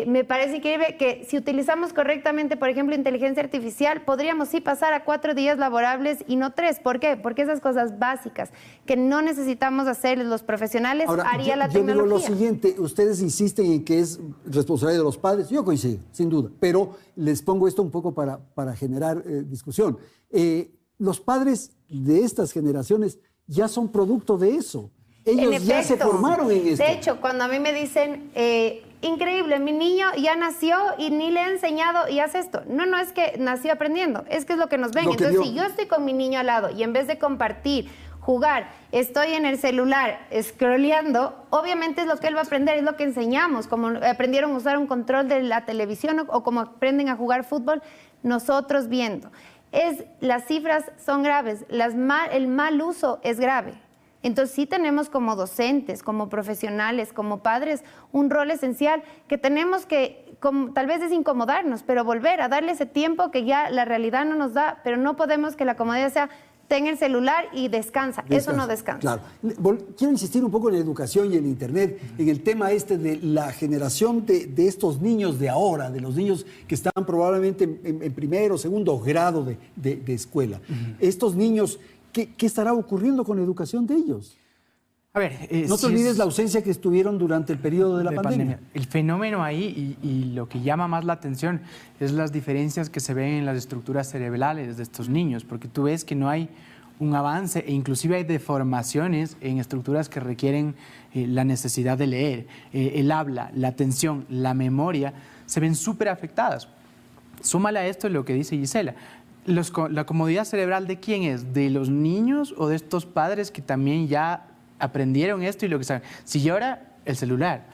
me parece increíble que si utilizamos correctamente, por ejemplo, inteligencia artificial, podríamos sí pasar a 4 días laborables y no 3. ¿Por qué? Porque esas cosas básicas que no necesitamos hacer los profesionales, ahora, haría la yo tecnología. digo lo siguiente, ustedes insisten en que es responsabilidad de los padres, yo coincido, sin duda, pero les pongo esto un poco para generar discusión. Los padres de estas generaciones ya son producto de eso. Ellos ya se formaron en esto. De hecho, cuando a mí me dicen... increíble, mi niño ya nació y ni le he enseñado y hace esto. No, es que nació aprendiendo, es que es lo que nos ven. Entonces, si yo estoy con mi niño al lado y en vez de compartir, jugar, estoy en el celular scrolleando, obviamente es lo que él va a aprender, es lo que enseñamos, como aprendieron a usar un control de la televisión o como aprenden a jugar fútbol, nosotros viendo. Las cifras son graves, el mal uso es grave. Entonces sí tenemos como docentes, como profesionales, como padres, un rol esencial que tenemos que, tal vez desincomodarnos, pero volver a darle ese tiempo que ya la realidad no nos da, pero no podemos que la comodidad sea, ten el celular y descansa. Eso no descansa. Claro. Quiero insistir un poco en la educación y en Internet, en el tema de la generación de estos niños de ahora, de los niños que están probablemente en primero o segundo grado de escuela. Estos niños... ¿Qué estará ocurriendo con la educación de ellos? A ver, no te olvides la ausencia que estuvieron durante el periodo de la pandemia. El fenómeno ahí y lo que llama más la atención es las diferencias que se ven en las estructuras cerebrales de estos niños, porque tú ves que no hay un avance e inclusive hay deformaciones en estructuras que requieren la necesidad de leer. El habla, la atención, la memoria se ven súper afectadas. Súmale a esto lo que dice Gisela. ¿La comodidad cerebral de quién es? ¿De los niños o de estos padres que también ya aprendieron esto y lo que saben? Si llora, el celular.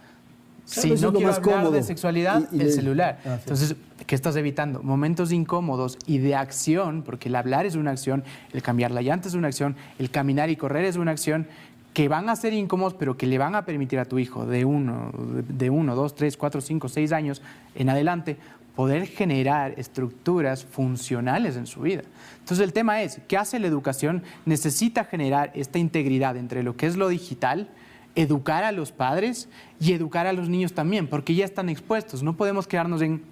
Si no quiero hablar de sexualidad, el celular. Entonces, ¿qué estás evitando? Momentos incómodos y de acción, porque el hablar es una acción, el cambiar la llanta es una acción, el caminar y correr es una acción que van a ser incómodos, pero que le van a permitir a tu hijo de 1, 2, 3, 4, 5, 6 años en adelante poder generar estructuras funcionales en su vida. Entonces el tema es, ¿qué hace la educación? Necesita generar esta integridad entre lo que es lo digital, educar a los padres y educar a los niños también, porque ya están expuestos. No podemos quedarnos en,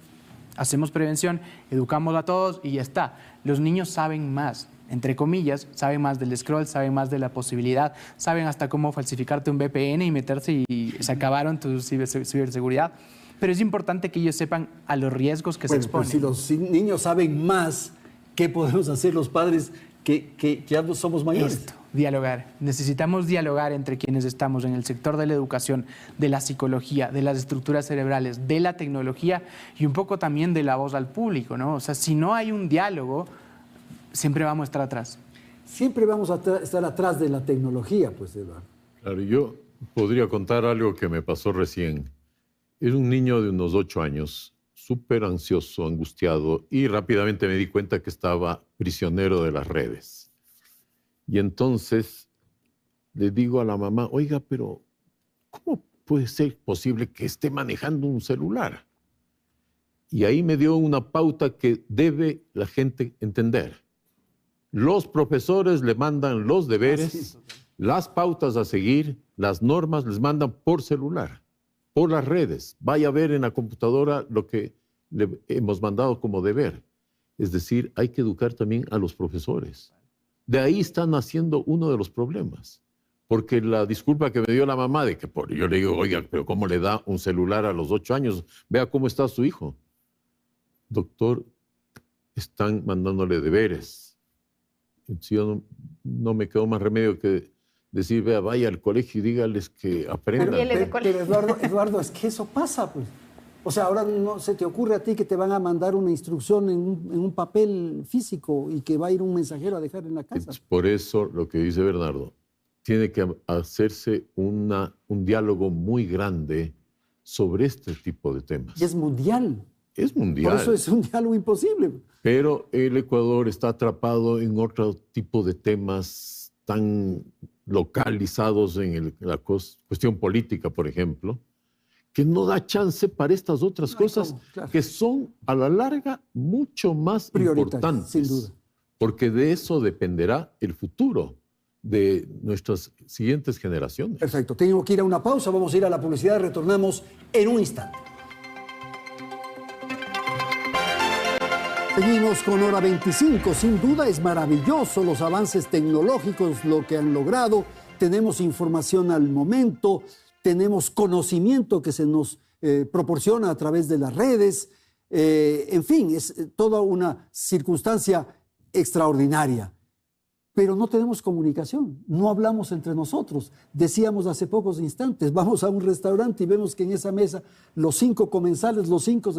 hacemos prevención, educamos a todos y ya está. Los niños saben más, entre comillas, saben más del scroll, saben más de la posibilidad, saben hasta cómo falsificarte un VPN y meterse y se acabaron tu ciberseguridad. Pero es importante que ellos sepan a los riesgos que se exponen. Si los niños saben más, ¿qué podemos hacer los padres que ya somos mayores? Esto, dialogar. Necesitamos dialogar entre quienes estamos en el sector de la educación, de la psicología, de las estructuras cerebrales, de la tecnología y un poco también de la voz al público, ¿no? O sea, si no hay un diálogo, siempre vamos a estar atrás. Siempre vamos a estar atrás de la tecnología, pues, Eduardo. Claro, yo podría contar algo que me pasó recién. Es un niño de unos 8 años, súper ansioso, angustiado, y rápidamente me di cuenta que estaba prisionero de las redes. Y entonces le digo a la mamá, oiga, pero ¿cómo puede ser posible que esté manejando un celular? Y ahí me dio una pauta que debe la gente entender. Los profesores le mandan los deberes, las pautas a seguir, las normas les mandan por celular, por las redes. Vaya a ver en la computadora lo que le hemos mandado como deber. Es decir, hay que educar también a los profesores. De ahí está naciendo uno de los problemas. Porque la disculpa que me dio la mamá de que yo le digo, oiga, pero ¿cómo le da un celular a los 8 años? Vea cómo está su hijo. Doctor, están mandándole deberes. Entonces yo no me quedó más remedio que decir, vea, vaya al colegio y dígales que aprendan. Pero Eduardo, es que eso pasa, pues. O sea, ahora no se te ocurre a ti que te van a mandar una instrucción en un papel físico y que va a ir un mensajero a dejar en la casa. Por eso lo que dice Bernardo, tiene que hacerse un diálogo muy grande sobre este tipo de temas. Y es mundial. Es mundial. Por eso es un diálogo imposible. Pero el Ecuador está atrapado en otro tipo de temas tan localizados en la cuestión política, por ejemplo, que no da chance para estas otras cosas claro. que son a la larga mucho más importantes. Sin duda. Porque de eso dependerá el futuro de nuestras siguientes generaciones. Perfecto. Tengo que ir a una pausa, vamos a ir a la publicidad, retornamos en un instante. Seguimos con Hora 25. Sin duda es maravilloso los avances tecnológicos, lo que han logrado. Tenemos información al momento, tenemos conocimiento que se nos proporciona a través de las redes. En fin, es toda una circunstancia extraordinaria. Pero no tenemos comunicación, no hablamos entre nosotros. Decíamos hace pocos instantes, vamos a un restaurante y vemos que en esa mesa los 5 comensales, los cinco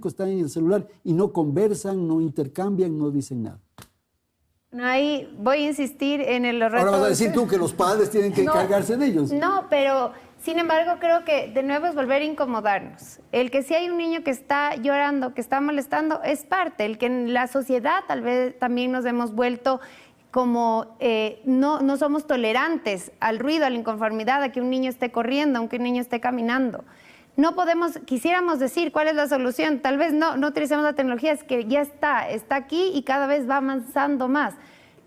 están en el celular y no conversan, no intercambian, no dicen nada. Ahí voy a insistir en el reto. Ahora vas a decir tú que los padres tienen que encargarse de ellos. No, pero sin embargo creo que de nuevo es volver a incomodarnos. El que si hay un niño que está llorando, que está molestando, es parte. El que en la sociedad tal vez también nos hemos vuelto como no somos tolerantes al ruido, a la inconformidad, a que un niño esté corriendo, a que un niño esté caminando. No podemos, quisiéramos decir cuál es la solución, tal vez no utilicemos la tecnología, es que ya está aquí y cada vez va avanzando más.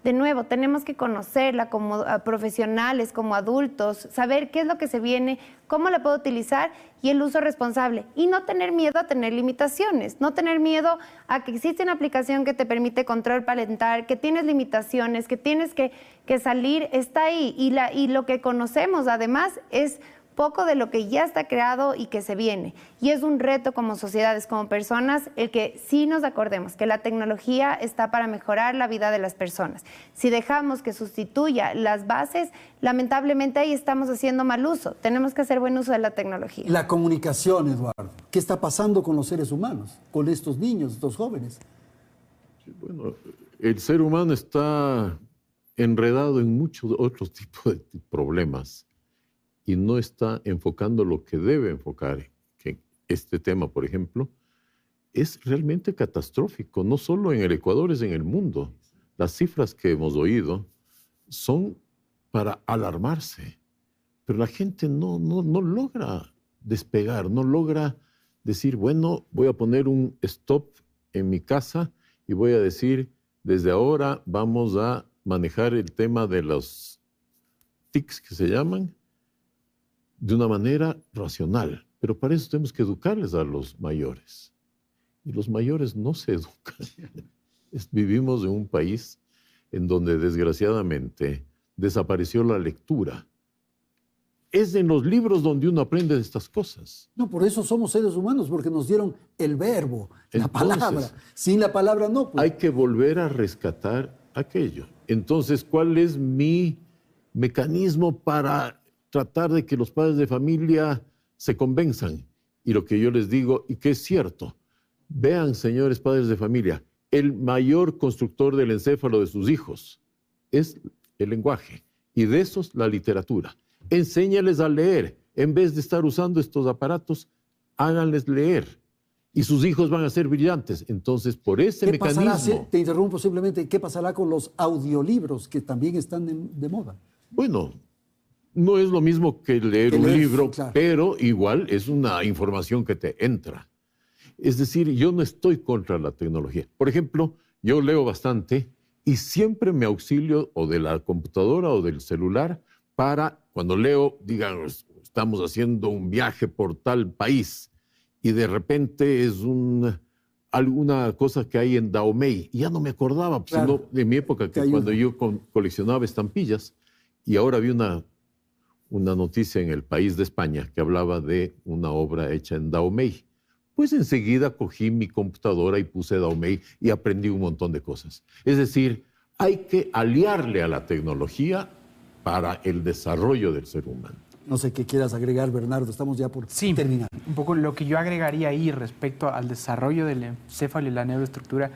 De nuevo, tenemos que conocerla como profesionales, como adultos, saber qué es lo que se viene, cómo la puedo utilizar y el uso responsable. Y no tener miedo a tener limitaciones, no tener miedo a que existe una aplicación que te permite control parental, que tienes limitaciones, que tienes que salir, está ahí. Y lo que conocemos además es poco de lo que ya está creado y que se viene. Y es un reto como sociedades, como personas, el que sí nos acordemos que la tecnología está para mejorar la vida de las personas. Si dejamos que sustituya las bases, lamentablemente ahí estamos haciendo mal uso. Tenemos que hacer buen uso de la tecnología. La comunicación, Eduardo. ¿Qué está pasando con los seres humanos, con estos niños, estos jóvenes? Bueno, el ser humano está enredado en muchos otros tipos de problemas y no está enfocando lo que debe enfocar, que este tema, por ejemplo, es realmente catastrófico, no solo en el Ecuador, es en el mundo. Las cifras que hemos oído son para alarmarse, pero la gente no logra despegar, no logra decir, bueno, voy a poner un stop en mi casa y voy a decir, desde ahora vamos a manejar el tema de los TICs que se llaman, de una manera racional, pero para eso tenemos que educarles a los mayores. Y los mayores no se educan. Vivimos en un país en donde desgraciadamente desapareció la lectura. Es en los libros donde uno aprende de estas cosas. No, por eso somos seres humanos, porque nos dieron el verbo, la palabra. Sin la palabra no. Pues. Hay que volver a rescatar aquello. Entonces, ¿cuál es mi mecanismo para tratar de que los padres de familia se convenzan? Y lo que yo les digo, y que es cierto, vean, señores padres de familia, el mayor constructor del encéfalo de sus hijos es el lenguaje, y de esos la literatura. Enséñales a leer, en vez de estar usando estos aparatos háganles leer. Y sus hijos van a ser brillantes. Entonces, por ese mecanismo... Te interrumpo simplemente, ¿qué pasará con los audiolibros que también están de moda? Bueno, no es lo mismo que leer un libro, claro, pero igual es una información que te entra. Es decir, yo no estoy contra la tecnología. Por ejemplo, yo leo bastante y siempre me auxilio o de la computadora o del celular para, cuando leo, digamos, estamos haciendo un viaje por tal país y de repente es alguna cosa que hay en Dahomey. Y ya no me acordaba, claro, sino de mi época, que cuando yo coleccionaba estampillas, y ahora vi una noticia en El País de España que hablaba de una obra hecha en Dahomey. Pues enseguida cogí mi computadora y puse Dahomey y aprendí un montón de cosas. Es decir, hay que aliarle a la tecnología para el desarrollo del ser humano. No sé qué quieras agregar, Bernardo, estamos ya por terminar. Un poco lo que yo agregaría ahí respecto al desarrollo del encéfalo y la neuroestructura,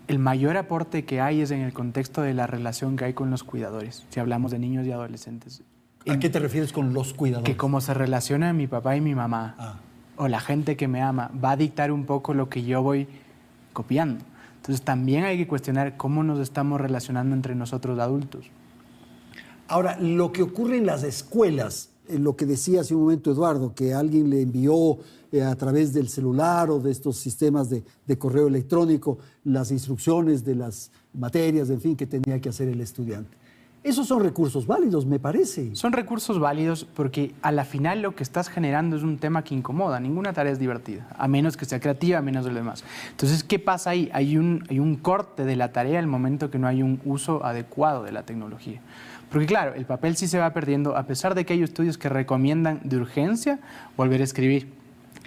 el mayor aporte que hay es en el contexto de la relación que hay con los cuidadores, si hablamos de niños y adolescentes. ¿A qué te refieres con los cuidadores? Que como se relacionan mi papá y mi mamá, o la gente que me ama, va a dictar un poco lo que yo voy copiando. Entonces también hay que cuestionar cómo nos estamos relacionando entre nosotros adultos. Ahora, lo que ocurre en las escuelas, lo que decía hace un momento Eduardo, que alguien le envió a través del celular o de estos sistemas de correo electrónico las instrucciones de las materias, en fin, que tenía que hacer el estudiante. Esos son recursos válidos, me parece. Son recursos válidos porque a la final lo que estás generando es un tema que incomoda. Ninguna tarea es divertida, a menos que sea creativa, a menos de lo demás. Entonces, ¿qué pasa ahí? Hay un corte de la tarea al momento que no hay un uso adecuado de la tecnología. Porque claro, el papel sí se va perdiendo, a pesar de que hay estudios que recomiendan de urgencia volver a escribir,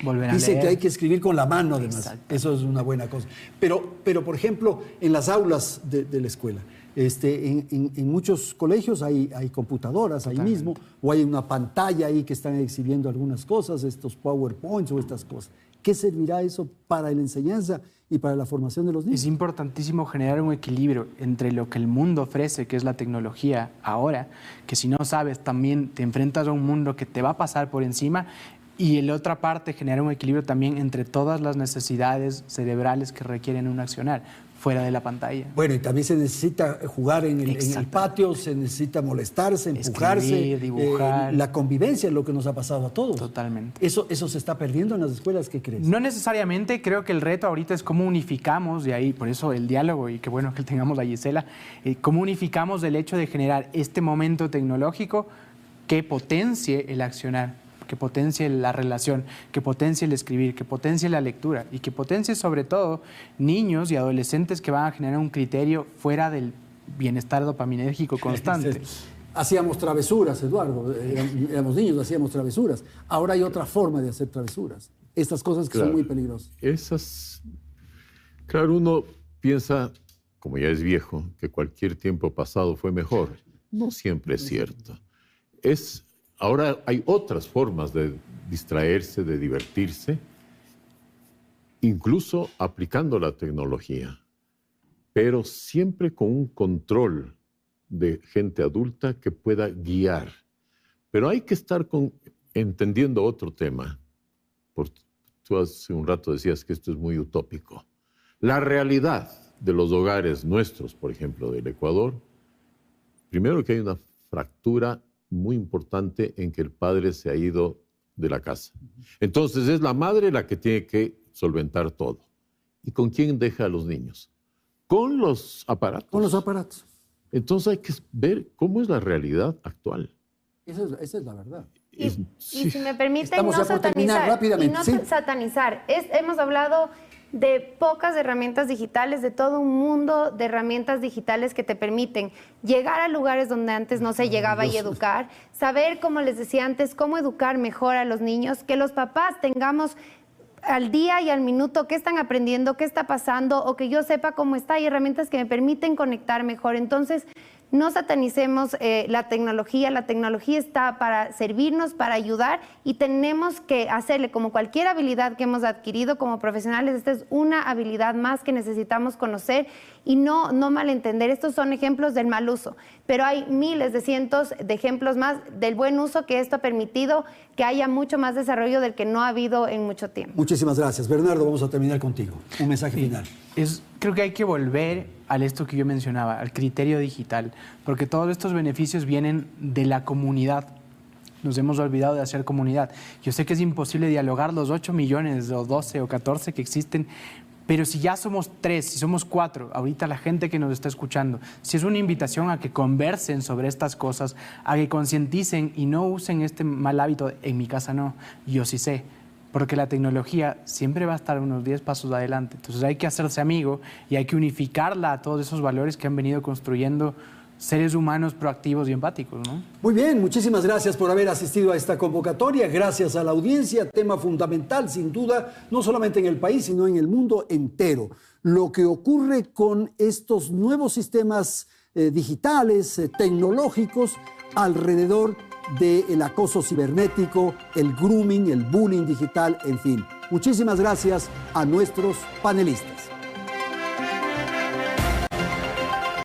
volver a leer. Dice que hay que escribir con la mano, además. Eso es una buena cosa. Pero por ejemplo, en las aulas de la escuela, en muchos colegios hay computadoras ahí mismo, o hay una pantalla ahí que están exhibiendo algunas cosas, estos PowerPoints o estas cosas. ¿Qué servirá eso para la enseñanza y para la formación de los niños? Es importantísimo generar un equilibrio entre lo que el mundo ofrece, que es la tecnología ahora, que si no sabes también te enfrentas a un mundo que te va a pasar por encima, y en la otra parte generar un equilibrio también entre todas las necesidades cerebrales que requieren un accionar fuera de la pantalla. Bueno, y también se necesita jugar en el patio, se necesita molestarse, empujarse. Escribir, dibujar. La convivencia es lo que nos ha pasado a todos. Totalmente. ¿Eso se está perdiendo en las escuelas? ¿Qué crees? No necesariamente. Creo que el reto ahorita es cómo unificamos, y ahí por eso el diálogo, y qué bueno que tengamos a Gisela, cómo unificamos el hecho de generar este momento tecnológico que potencie el accionar, que potencie la relación, que potencie el escribir, que potencie la lectura y que potencie sobre todo niños y adolescentes que van a generar un criterio fuera del bienestar dopaminérgico constante. Hacíamos travesuras, Eduardo, éramos niños, hacíamos travesuras. Ahora hay otra forma de hacer travesuras. Estas cosas que son muy peligrosas. Claro, uno piensa, como ya es viejo, que cualquier tiempo pasado fue mejor. No siempre es cierto. Ahora hay otras formas de distraerse, de divertirse, incluso aplicando la tecnología, pero siempre con un control de gente adulta que pueda guiar. Pero hay que estar entendiendo otro tema. Tú hace un rato decías que esto es muy utópico. La realidad de los hogares nuestros, por ejemplo, del Ecuador, primero que hay una fractura muy importante en que el padre se ha ido de la casa. Entonces es la madre la que tiene que solventar todo. ¿Y con quién deja a los niños? Con los aparatos. Con los aparatos. Entonces hay que ver cómo es la realidad actual. Esa es la verdad. Y si me permiten, no satanizar. Satanizar. Hemos hablado de pocas herramientas digitales, de todo un mundo de herramientas digitales que te permiten llegar a lugares donde antes no se llegaba y educar, saber, como les decía antes, cómo educar mejor a los niños, que los papás tengamos al día y al minuto qué están aprendiendo, qué está pasando, o que yo sepa cómo está. Hay herramientas que me permiten conectar mejor. Entonces, no satanicemos la tecnología está para servirnos, para ayudar, y tenemos que hacerle, como cualquier habilidad que hemos adquirido como profesionales, esta es una habilidad más que necesitamos conocer y no malentender. Estos son ejemplos del mal uso, pero hay miles de cientos de ejemplos más del buen uso que esto ha permitido que haya mucho más desarrollo del que no ha habido en mucho tiempo. Muchísimas gracias. Bernardo, vamos a terminar contigo. Un mensaje final. Creo que hay que volver a esto que yo mencionaba, al criterio digital, porque todos estos beneficios vienen de la comunidad. Nos hemos olvidado de hacer comunidad. Yo sé que es imposible dialogar los 8 millones o 12 o 14 que existen, pero si ya somos 3, si somos 4, ahorita la gente que nos está escuchando, si es una invitación a que conversen sobre estas cosas, a que concienticen y no usen este mal hábito, en mi casa no, yo sí sé, porque la tecnología siempre va a estar unos 10 pasos adelante. Entonces hay que hacerse amigo y hay que unificarla a todos esos valores que han venido construyendo seres humanos proactivos y empáticos, ¿no? Muy bien, muchísimas gracias por haber asistido a esta convocatoria. Gracias a la audiencia, tema fundamental, sin duda, no solamente en el país, sino en el mundo entero. Lo que ocurre con estos nuevos sistemas digitales, tecnológicos, alrededor del acoso cibernético, el grooming, el bullying digital, en fin. Muchísimas gracias a nuestros panelistas.